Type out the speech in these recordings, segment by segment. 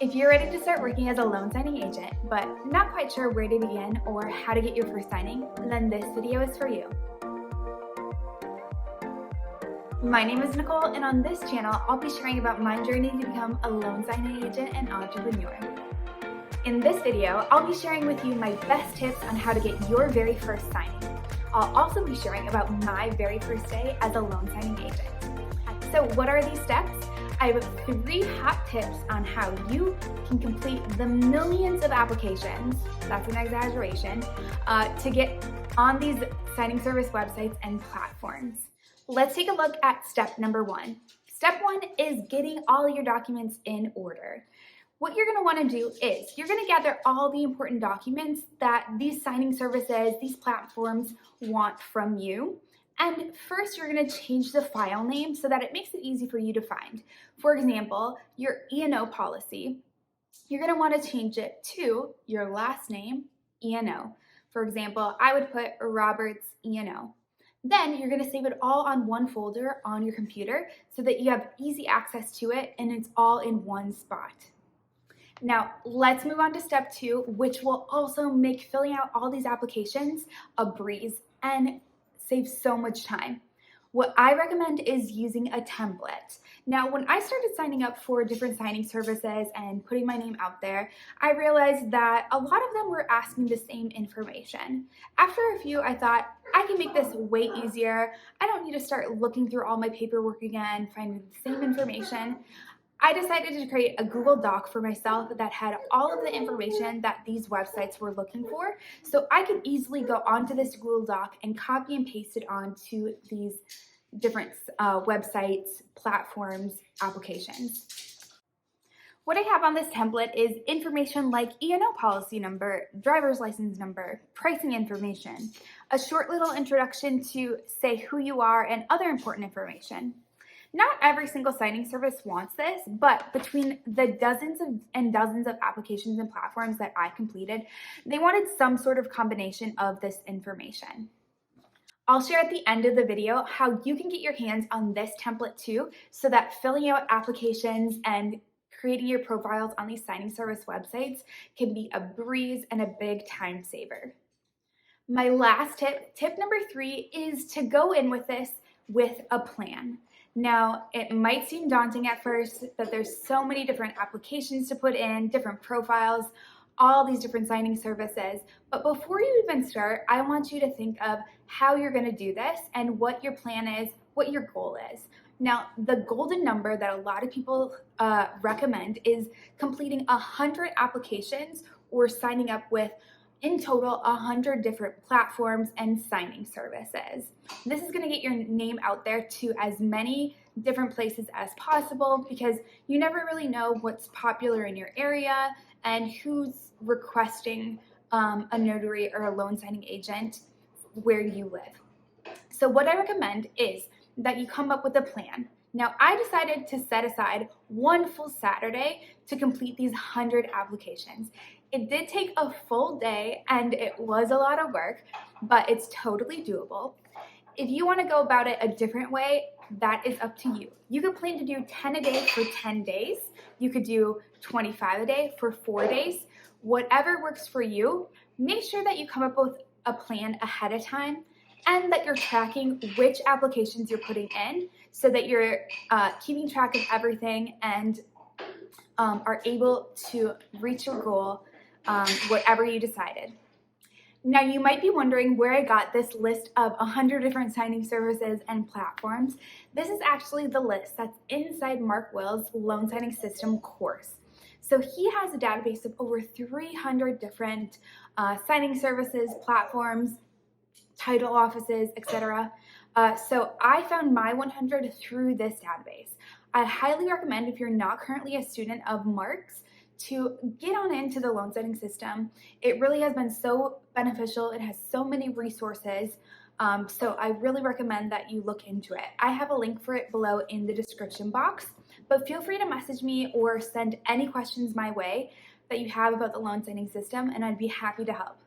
If you're ready to start working as a loan signing agent, but not quite sure where to begin or how to get your first signing, then this video is for you. My name is Nicole, and on this channel, I'll be sharing about my journey to become a loan signing agent and entrepreneur. In this video, I'll be sharing with you my best tips on how to get your very first signing. I'll also be sharing about my very first day as a loan signing agent. So what are these steps? I have 3 hot tips on how you can complete the millions of applications, that's an exaggeration, to get on these signing service websites and platforms. Let's take a look at step number 1. Step 1 is getting all your documents in order. What you're going to want to do is you're going to gather all the important documents that these signing services, these platforms want from you. And first, you're going to change the file name so that it makes it easy for you to find. For example, your E&O policy, you're going to want to change it to your last name, E&O. For example, I would put Roberts E&O. Then you're going to save it all on one folder on your computer so that you have easy access to it and it's all in one spot. Now, let's move on to step 2, which will also make filling out all these applications a breeze and save so much time. What I recommend is using a template. Now, when I started signing up for different signing services and putting my name out there, I realized that a lot of them were asking the same information. After a few, I thought, I can make this way easier. I don't need to start looking through all my paperwork again, finding the same information. I decided to create a Google Doc for myself that had all of the information that these websites were looking for, so I could easily go onto this Google Doc and copy and paste it onto these different websites, platforms, applications. What I have on this template is information like E&O policy number, driver's license number, pricing information, a short little introduction to say who you are, and other important information. Not every single signing service wants this, but between the dozens and dozens of applications and platforms that I completed, they wanted some sort of combination of this information. I'll share at the end of the video how you can get your hands on this template too, so that filling out applications and creating your profiles on these signing service websites can be a breeze and a big time saver. My last tip number 3, is to go in with this with a plan. Now, it might seem daunting at first that there's so many different applications to put in, different profiles, all these different signing services. But before you even start, I want you to think of how you're going to do this and what your plan is, what your goal is. Now, the golden number that a lot of people recommend is completing 100 applications or signing up with in total 100 different platforms and signing services. This is going to get your name out there to as many different places as possible because you never really know what's popular in your area and who's requesting a notary or a loan signing agent where you live. So what I recommend is that you come up with a plan. Now, I decided to set aside one full Saturday to complete these 100 applications. It did take a full day and it was a lot of work, but it's totally doable. If you want to go about it a different way, that is up to you. You could plan to do 10 a day for 10 days. You could do 25 a day for 4 days. Whatever works for you, make sure that you come up with a plan ahead of time and that you're tracking which applications you're putting in so that you're keeping track of everything and are able to reach your goal, whatever you decided. Now, you might be wondering where I got this list of 100 different signing services and platforms. This is actually the list that's inside Mark Will's Loan Signing System course. So he has a database of over 300 different signing services, platforms, title offices, etc. So I found my 100 through this database. I highly recommend, if you're not currently a student of Mark's, to get on into the loan signing system. It really has been so beneficial. It has so many resources. So I really recommend that you look into it. I have a link for it below in the description box, but feel free to message me or send any questions my way that you have about the loan signing system, and I'd be happy to help.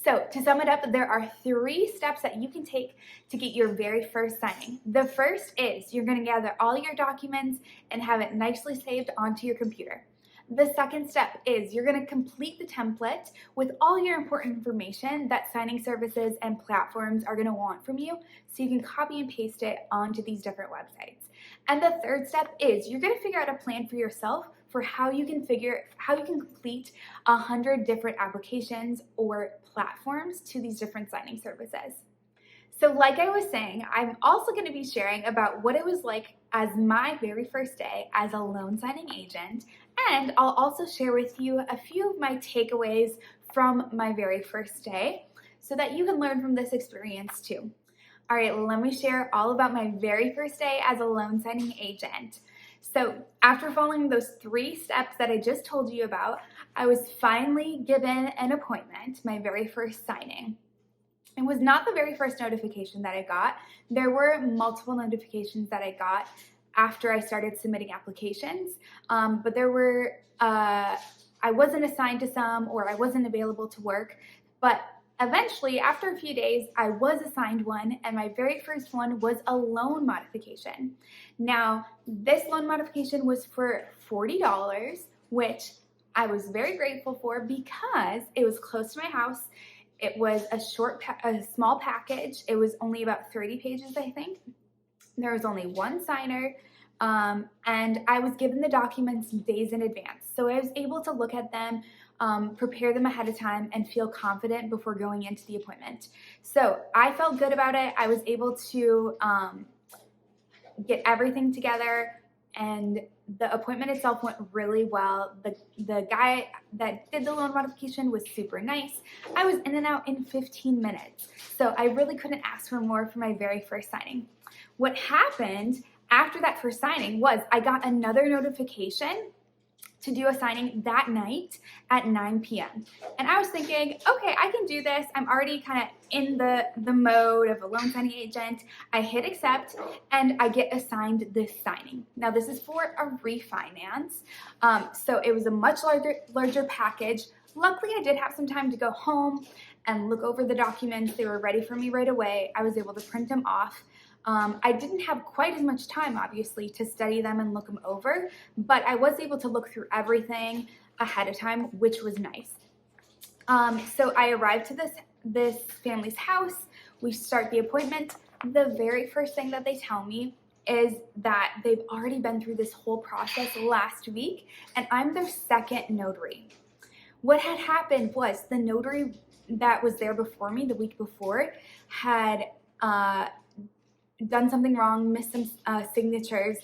So to sum it up, there are 3 steps that you can take to get your very first signing. The first is you're going to gather all your documents and have it nicely saved onto your computer. The second step is you're going to complete the template with all your important information that signing services and platforms are going to want from you, so you can copy and paste it onto these different websites. And the third step is you're going to figure out a plan for yourself for how you can complete 100 different applications or platforms to these different signing services. So like I was saying, I'm also going to be sharing about what it was like as my very first day as a loan signing agent, and I'll also share with you a few of my takeaways from my very first day so that you can learn from this experience too. All right, let me share all about my very first day as a loan signing agent. So after following those 3 steps that I just told you about, I was finally given an appointment, my very first signing. It was not the very first notification that I got. There were multiple notifications that I got after I started submitting applications, but there were, I wasn't assigned to some, or I wasn't available to work, but eventually, after a few days, I was assigned one, and my very first one was a loan modification. Now, this loan modification was for $40, which I was very grateful for because it was close to my house. It was a small package. It was only about 30 pages, I think. There was only one signer, and I was given the documents days in advance. So I was able to look at them, prepare them ahead of time, and feel confident before going into the appointment. So I felt good about it. I was able to get everything together, and the appointment itself went really well. The guy that did the loan modification was super nice. I was in and out in 15 minutes. So I really couldn't ask for more for my very first signing. What happened after that first signing was I got another notification to do a signing that night at 9 p.m. And I was thinking, okay, I can do this. I'm already kind of in the mode of a loan signing agent. I hit accept and I get assigned this signing. Now this is for a refinance. So it was a much larger package. Luckily, I did have some time to go home and look over the documents. They were ready for me right away. I was able to print them off. I didn't have quite as much time, obviously, to study them and look them over, but I was able to look through everything ahead of time, which was nice. So I arrived to this family's house. We start the appointment. The very first thing that they tell me is that they've already been through this whole process last week, and I'm their second notary. What had happened was the notary that was there before me the week before had done something wrong, missed some signatures.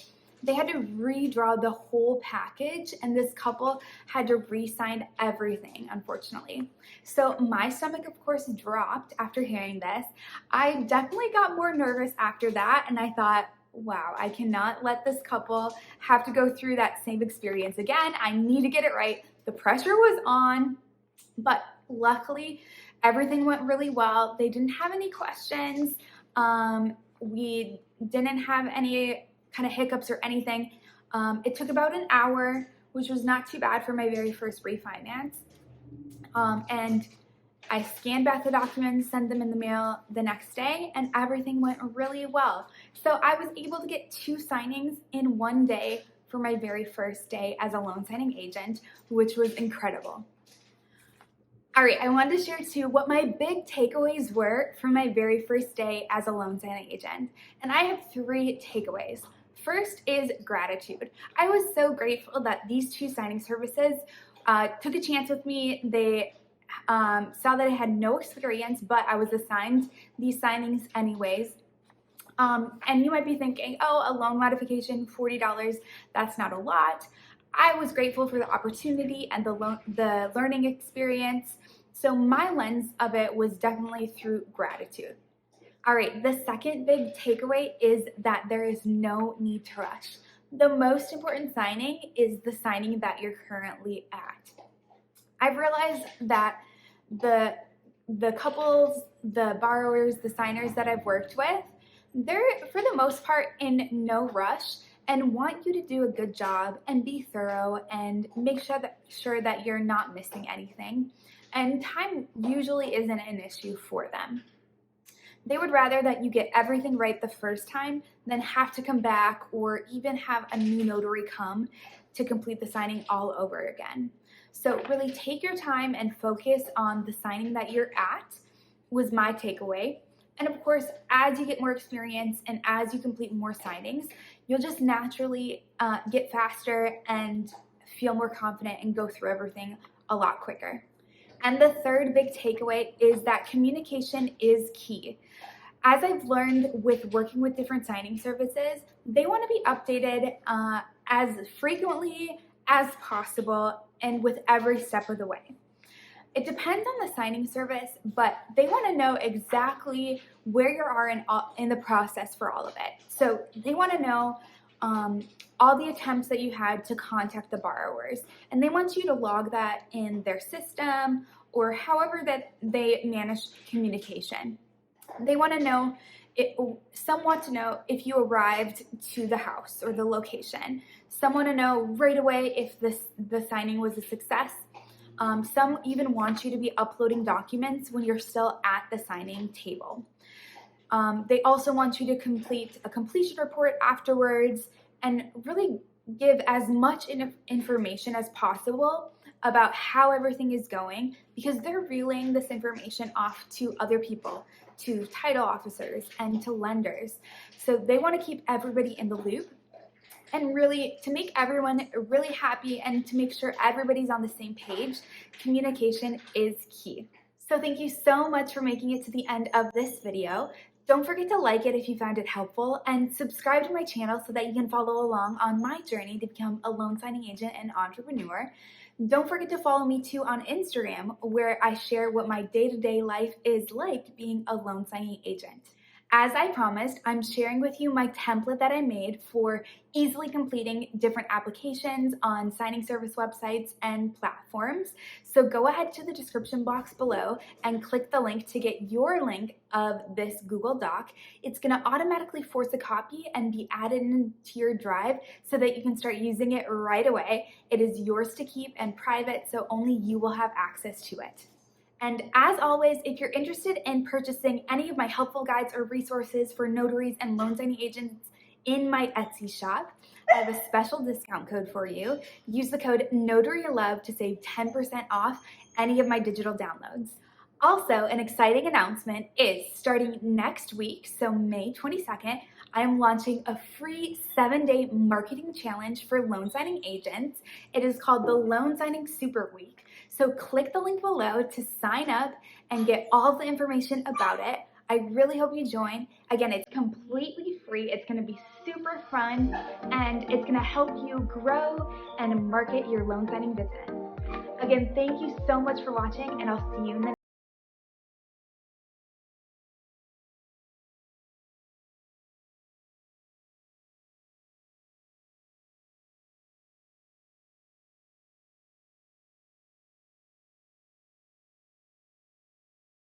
They had to redraw the whole package, and this couple had to re-sign everything, unfortunately. So my stomach, of course, dropped after hearing this. I definitely got more nervous after that, and I thought, wow, I cannot let this couple have to go through that same experience again. I need to get it right. The pressure was on, but luckily, everything went really well. They didn't have any questions. We didn't have any kind of hiccups or anything. It took about an hour, which was not too bad for my very first refinance. And I scanned back the documents, sent them in the mail the next day, and everything went really well. So I was able to get 2 signings in one day for my very first day as a loan signing agent, which was incredible. All right, I wanted to share too what my big takeaways were from my very first day as a loan signing agent. And I have 3 takeaways. First is gratitude. I was so grateful that these 2 signing services took a chance with me. They saw that I had no experience, but I was assigned these signings anyways. And you might be thinking, oh, a loan modification, $40, that's not a lot. I was grateful for the opportunity and the learning experience. So my lens of it was definitely through gratitude. All right, the second big takeaway is that there is no need to rush. The most important signing is the signing that you're currently at. I've realized that the couples, the borrowers, the signers that I've worked with, they're for the most part in no rush and want you to do a good job and be thorough and make sure that you're not missing anything. And time usually isn't an issue for them. They would rather that you get everything right the first time than have to come back or even have a new notary come to complete the signing all over again. So really take your time and focus on the signing that you're at, was my takeaway. And of course, as you get more experience and as you complete more signings, you'll just naturally get faster and feel more confident and go through everything a lot quicker. And the third big takeaway is that communication is key. As I've learned with working with different signing services, they want to be updated as frequently as possible and with every step of the way. It depends on the signing service, but they want to know exactly where you are in the process for all of it. So they want to know all the attempts that you had to contact the borrowers, and they want you to log that in their system or however that they manage communication. They want to know, some want to know if you arrived to the house or the location. Some want to know right away if the signing was a success. Some even want you to be uploading documents when you're still at the signing table. They also want you to complete a completion report afterwards and really give as much information as possible about how everything is going, because they're relaying this information off to other people, to title officers and to lenders. So they want to keep everybody in the loop. And really, to make everyone really happy and to make sure everybody's on the same page, communication is key. So thank you so much for making it to the end of this video. Don't forget to like it if you found it helpful, and subscribe to my channel so that you can follow along on my journey to become a loan signing agent and entrepreneur. Don't forget to follow me too on Instagram, where I share what my day-to-day life is like being a loan signing agent. As I promised, I'm sharing with you my template that I made for easily completing different applications on signing service websites and platforms. So go ahead to the description box below and click the link to get your link of this Google Doc. It's going to automatically force a copy and be added into your drive so that you can start using it right away. It is yours to keep and private, so only you will have access to it. And as always, if you're interested in purchasing any of my helpful guides or resources for notaries and loan signing agents in my Etsy shop, I have a special discount code for you. Use the code NOTARYLOVE to save 10% off any of my digital downloads. Also, an exciting announcement is starting next week, so May 22nd, I am launching a free 7-day marketing challenge for loan signing agents. It is called the Loan Signing Super Week. So click the link below to sign up and get all the information about it. I really hope you join. Again, it's completely free. It's going to be super fun, and it's going to help you grow and market your loan signing business. Again, thank you so much for watching, and I'll see you in the